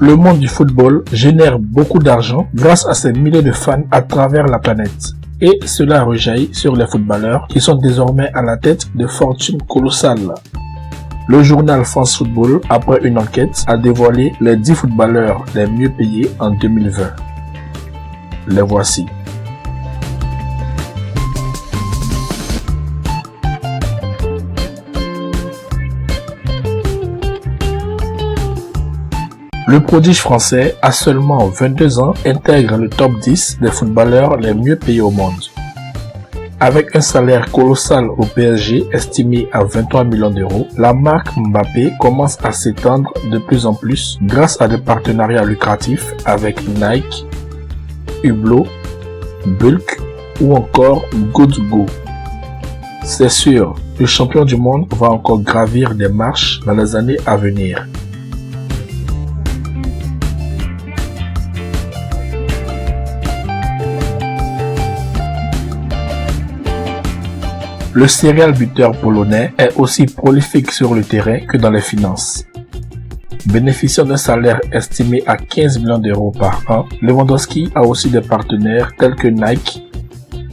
Le monde du football génère beaucoup d'argent grâce à ses milliers de fans à travers la planète. Et cela rejaillit sur les footballeurs qui sont désormais à la tête de fortunes colossales. Le journal France Football, après une enquête, a dévoilé les 10 footballeurs les mieux payés en 2020. Les voici. Le prodige français, à seulement 22 ans, intègre le top 10 des footballeurs les mieux payés au monde. Avec un salaire colossal au PSG estimé à 23 millions d'euros, la marque Mbappé commence à s'étendre de plus en plus grâce à des partenariats lucratifs avec Nike, Hublot, Bulk ou encore Good-Go. C'est sûr, le champion du monde va encore gravir des marches dans les années à venir. Le serial buteur polonais est aussi prolifique sur le terrain que dans les finances. Bénéficiant d'un salaire estimé à 15 millions d'euros par an, Lewandowski a aussi des partenaires tels que Nike,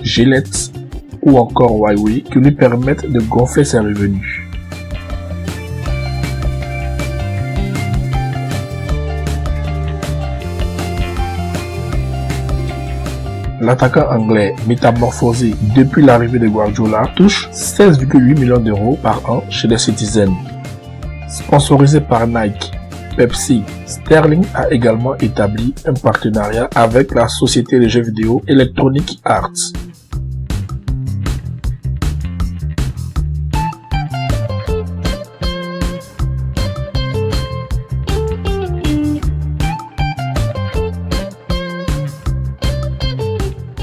Gillette ou encore Huawei qui lui permettent de gonfler ses revenus. L'attaquant anglais métamorphosé depuis l'arrivée de Guardiola touche 16,8 millions d'euros par an chez les Citizens. Sponsorisé par Nike, Pepsi, Sterling a également établi un partenariat avec la société de jeux vidéo Electronic Arts.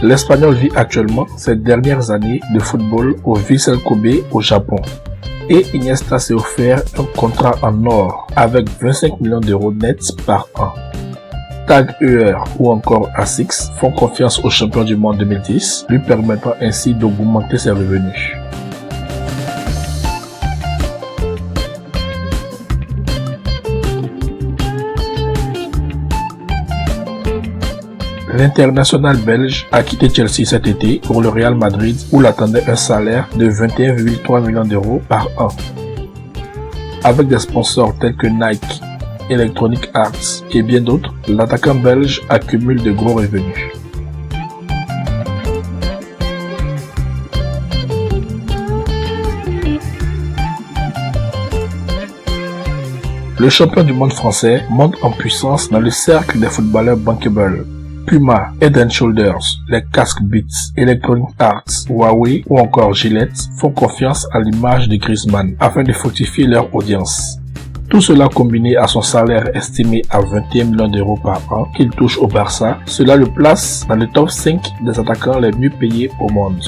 L'Espagnol vit actuellement ses dernières années de football au Vissel Kobe au Japon. Et Iniesta s'est offert un contrat en or avec 25 millions d'euros nets par an. TAG Heuer ou encore ASICS font confiance au champion du monde 2010, lui permettant ainsi d'augmenter ses revenus. L'international belge a quitté Chelsea cet été pour le Real Madrid où l'attendait un salaire de 21,3 millions d'euros par an. Avec des sponsors tels que Nike, Electronic Arts et bien d'autres, l'attaquant belge accumule de gros revenus. Le champion du monde français monte en puissance dans le cercle des footballeurs bankable. Puma, Head & Shoulders, les casques Beats, Electronic Arts, Huawei ou encore Gillette font confiance à l'image de Griezmann afin de fortifier leur audience. Tout cela combiné à son salaire estimé à 21 millions d'euros par an qu'il touche au Barça, cela le place dans le top 5 des attaquants les mieux payés au monde.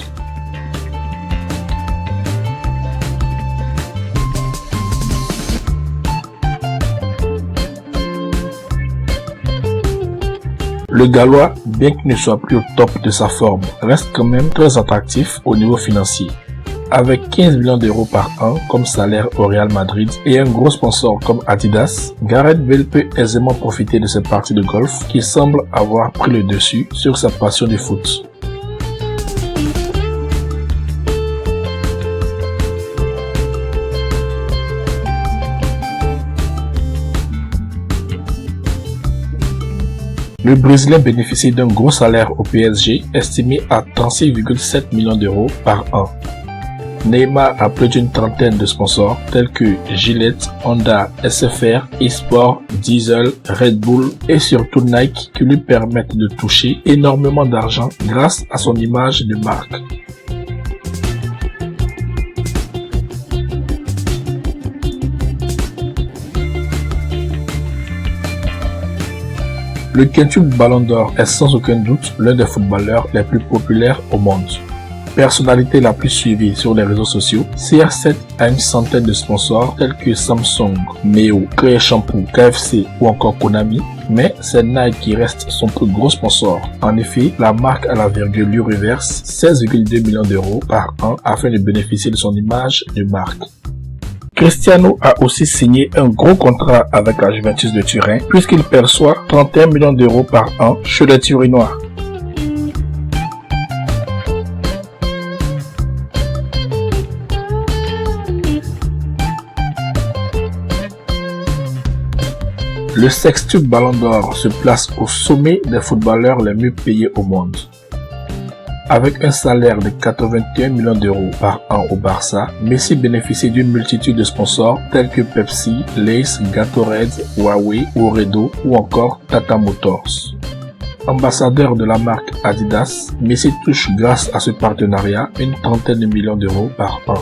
Le Gallois, bien qu'il ne soit plus au top de sa forme, reste quand même très attractif au niveau financier. Avec 15 millions d'euros par an comme salaire au Real Madrid et un gros sponsor comme Adidas, Gareth Bale peut aisément profiter de ses parties de golf qui semblent avoir pris le dessus sur sa passion du foot. Le Brésilien bénéficie d'un gros salaire au PSG estimé à 36,7 millions d'euros par an. Neymar a plus d'une trentaine de sponsors tels que Gillette, Honda, SFR, eSport, Diesel, Red Bull et surtout Nike qui lui permettent de toucher énormément d'argent grâce à son image de marque. Le quintuple Ballon d'Or est sans aucun doute l'un des footballeurs les plus populaires au monde. Personnalité la plus suivie sur les réseaux sociaux, CR7 a une centaine de sponsors tels que Samsung, Meo, Cré Shampoo, KFC ou encore Konami, mais c'est Nike qui reste son plus gros sponsor. En effet, la marque à la virgule lui reverse 16,2 millions d'euros par an afin de bénéficier de son image de marque. Cristiano a aussi signé un gros contrat avec la Juventus de Turin puisqu'il perçoit 31 millions d'euros par an chez les Turinois. Le sextuple Ballon d'Or se place au sommet des footballeurs les mieux payés au monde. Avec un salaire de 81 millions d'euros par an au Barça, Messi bénéficie d'une multitude de sponsors tels que Pepsi, Lay's, Gatorade, Huawei, Oredo ou encore Tata Motors. Ambassadeur de la marque Adidas, Messi touche grâce à ce partenariat une trentaine de millions d'euros par an.